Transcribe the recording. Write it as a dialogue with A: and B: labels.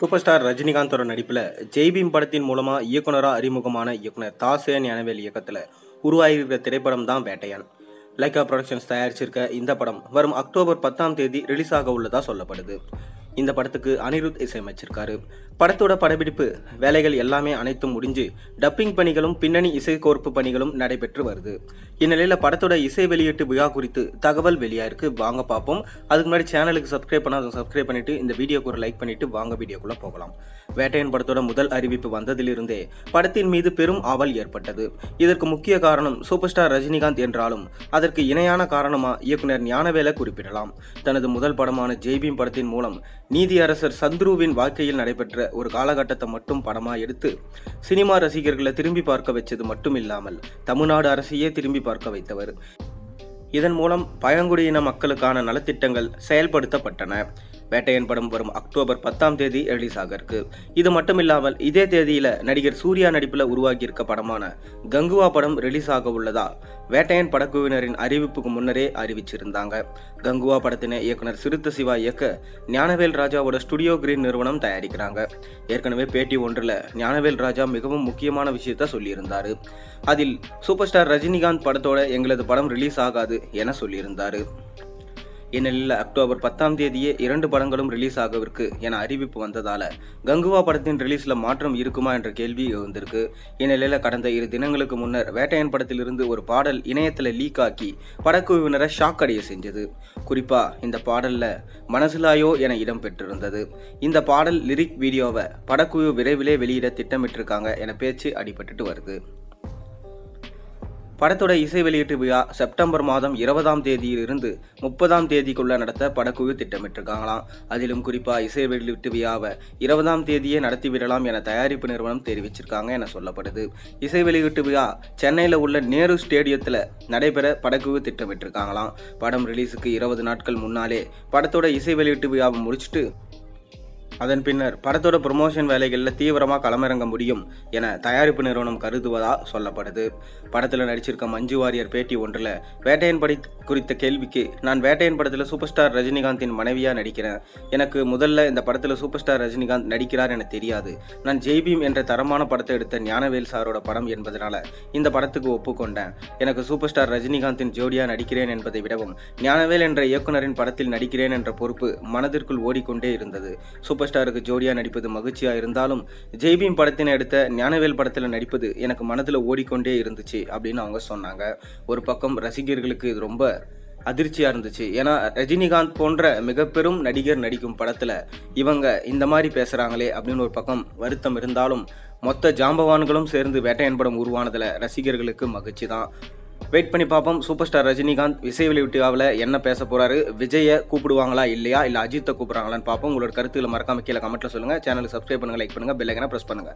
A: Super star ரஜினிகாந்தோட நடிப்பில் ஜெய்பீம் படத்தின் மூலமாக இயக்குனராக அறிமுகமான இயக்குனர் தாசே ஞானவேல் இயக்கத்தில் உருவாகியிருக்கிற திரைப்படம் தான் வேட்டையான். லைக்கா ப்ரொடக்ஷன்ஸ் தயாரிச்சிருக்க இந்த படம் வரும் அக்டோபர் 10ஆம் தேதி ரிலீஸ் ஆக உள்ளதா சொல்லப்படுது. இந்த படத்துக்கு அனிருத் இசையமைச்சிருக்காரு. படத்தோட படப்பிடிப்பு வேலைகள் எல்லாமே அனைத்தும் முடிஞ்சு டப்பிங் பணிகளும் பின்னணி இசை கோர்ப்பு பணிகளும் நடைபெற்று வருது. இந்நிலையில் படத்தோட இசை வெளியீட்டு விழா குறித்து தகவல் வெளியாயிருக்கு. வாங்க பார்ப்போம். அதுக்கு முன்னாடி சேனலுக்கு சப்ஸ்கிரைப் பண்ணாத சப்ஸ்கிரைப் பண்ணிட்டு இந்த வீடியோக்கு ஒரு லைக் பண்ணிட்டு வாங்க வீடியோக்குள்ள போகலாம். வேட்டையன் படத்தோட முதல் அறிவிப்பு வந்ததிலிருந்தே படத்தின் மீது பெரும் ஆவல் ஏற்பட்டது. இதற்கு முக்கிய காரணம் சூப்பர் ஸ்டார் ரஜினிகாந்த் என்றாலும் அதற்கு இணையான காரணமா இயக்குனர் ஞானவேலை குறிப்பிடலாம். தனது முதல் படமான ஜெய்பீம் படத்தின் மூலம் நீதியரசர் சந்துருவின் வாழ்க்கையில் நடைபெற்ற ஒரு காலகட்டத்தை மட்டும் படமா எடுத்து சினிமா ரசிகர்களை திரும்பி பார்க்க வச்சது மட்டும் இல்லாமல் தமிழ்நாடு அரசையே திரும்பி பார்க்க வைத்தவர். இதன் மூலம் பழங்குடியின மக்களுக்கான நலத்திட்டங்கள் செயல்படுத்தப்பட்டன. வேட்டையன் படம் வரும் அக்டோபர் 10ஆம் தேதி ரிலீஸ் ஆக இருக்கு. இது மட்டும் இல்லாமல் இதே தேதியில நடிகர் சூர்யா நடிப்பில் உருவாகி இருக்க படமான கங்குவா படம் ரிலீஸ் ஆக உள்ளதா வேட்டையன் படக்குழுவினரின் அறிவிப்புக்கு முன்னரே அறிவிச்சிருந்தாங்க. கங்குவா படத்தினை இயக்குனர் சிறுத்த சிவா இயக்க ஞானவேல் ராஜாவோட ஸ்டுடியோ கிரீன் நிறுவனம் தயாரிக்கிறாங்க. ஏற்கனவே பேட்டி ஒன்றில் ஞானவேல் ராஜா மிகவும் முக்கியமான விஷயத்த சொல்லியிருந்தாரு. அதில் சூப்பர் ஸ்டார் ரஜினிகாந்த் படத்தோட எங்களது படம் ரிலீஸ் ஆகாது என சொல்லியிருந்தாரு. இந்நிலையில் அக்டோபர் 10ஆம் தேதியே 2 படங்களும் ரிலீஸ் ஆகவிருக்கு என அறிவிப்பு வந்ததால கங்குவா படத்தின் ரிலீஸ்ல மாற்றம் இருக்குமா என்ற கேள்வி எழுந்திருக்கு. இந்நிலையில் கடந்த 2 தினங்களுக்கு முன்னர் வேட்டையன் படத்திலிருந்து ஒரு பாடல் இணையத்தில் லீக் ஆக்கி படக்குழுவினரை ஷாக் அடைய செஞ்சது. குறிப்பா இந்த பாடல்ல மனசிலாயோ என இடம் பெற்றிருந்தது. இந்த பாடல் லிரிக் வீடியோவை படக்குழு விரைவிலே வெளியிட திட்டமிட்டிருக்காங்க என பேச்சு அடிபட்டுட்டு வருது. படத்தோட இசை வெளியீட்டு விழா செப்டம்பர் மாதம் 20ஆம் தேதியிலிருந்து 30ஆம் தேதிக்குள்ள நடத்த படக்குழு திட்டமிட்டிருக்காங்களாம். அதிலும் குறிப்பா இசை வெளியீட்டு விழாவை 20ஆம் தேதியே நடத்திவிடலாம் என தயாரிப்பு நிறுவனம் தெரிவிச்சிருக்காங்க என சொல்லப்படுது. இசை வெளியீட்டு விழா சென்னையில் உள்ள நேரு ஸ்டேடியத்தில் நடைபெற படக்குழு திட்டமிட்டிருக்காங்களாம். படம் ரிலீஸுக்கு 20 நாட்கள் முன்னாலே படத்தோட இசை வெளியீட்டு விழாவை முடிச்சுட்டு அதன் பின்னர் படத்தோட ப்ரொமோஷன் வேலைகளில் தீவிரமாக களமிறங்க முடியும் என தயாரிப்பு நிறுவனம் கருதுவதா சொல்லப்படுது. படத்தில் நடிச்சிருக்க மஞ்சு வாரியர் பேட்டி ஒன்றில் வேட்டையன் படி குறித்த கேள்விக்கு, நான் வேட்டையன் படத்தில் சூப்பர் ஸ்டார் ரஜினிகாந்தின் மனைவியாக நடிக்கிறேன். எனக்கு முதல்ல இந்த படத்தில் சூப்பர் ஸ்டார் ரஜினிகாந்த் நடிக்கிறார் என தெரியாது. நான் ஜெய்பீம் என்ற தரமான படத்தை எடுத்த ஞானவேல் சாரோட படம் என்பதனால இந்த படத்துக்கு ஒப்புக்கொண்டேன். எனக்கு சூப்பர் ஸ்டார் ரஜினிகாந்தின் ஜோடியாக நடிக்கிறேன் என்பதை விடவும் ஞானவேல் என்ற இயக்குனரின் படத்தில் நடிக்கிறேன் என்ற பொறுப்பு மனதிற்குள் ஓடிக்கொண்டே இருந்தது. சூப்பர் ஸ்டாருக்கு ஜோடியா நடிப்பது மகிழ்ச்சியா இருந்தாலும் ஜெய்பீம் படத்தினை எடுத்த ஞானவேல் படத்தில் நடிப்பது எனக்கு மனதில் ஓடிக்கொண்டே இருந்துச்சு அப்படின்னு அவங்க சொன்னாங்க. ஒரு பக்கம் ரசிகர்களுக்கு இது ரொம்ப அதிர்ச்சியா இருந்துச்சு. ஏன்னா ரஜினிகாந்த் போன்ற மிக பெரும் நடிகர் நடிக்கும் படத்துல இவங்க இந்த மாதிரி பேசுறாங்களே அப்படின்னு ஒரு பக்கம் வருத்தம் இருந்தாலும் மொத்த ஜாம்பவான்களும் சேர்ந்து வேட்டையன் படம் உருவானதுல ரசிகர்களுக்கு மகிழ்ச்சி தான். வெயிட் பண்ணி பார்ப்போம். சூப்பர் ஸ்டார் ரஜினிகாந்த் இசை வெளியீட்டு விழாவில் என்ன பேச போறாரு, விஜயை கூப்பிடுவாங்களா இல்லையா, இல்லை அஜித்தை கூப்பிடுறாங்களான்னு பார்ப்போம். உங்களோட கருத்துக்களை மறக்காம கீழே கமெண்ட்ல சொல்லுங்க. சேனலுக்கு சப்ஸ்கிரைப் பண்ணுங்க, லைக் பண்ணுங்க, பெல் ஐகானை பிரஸ் பண்ணுங்க.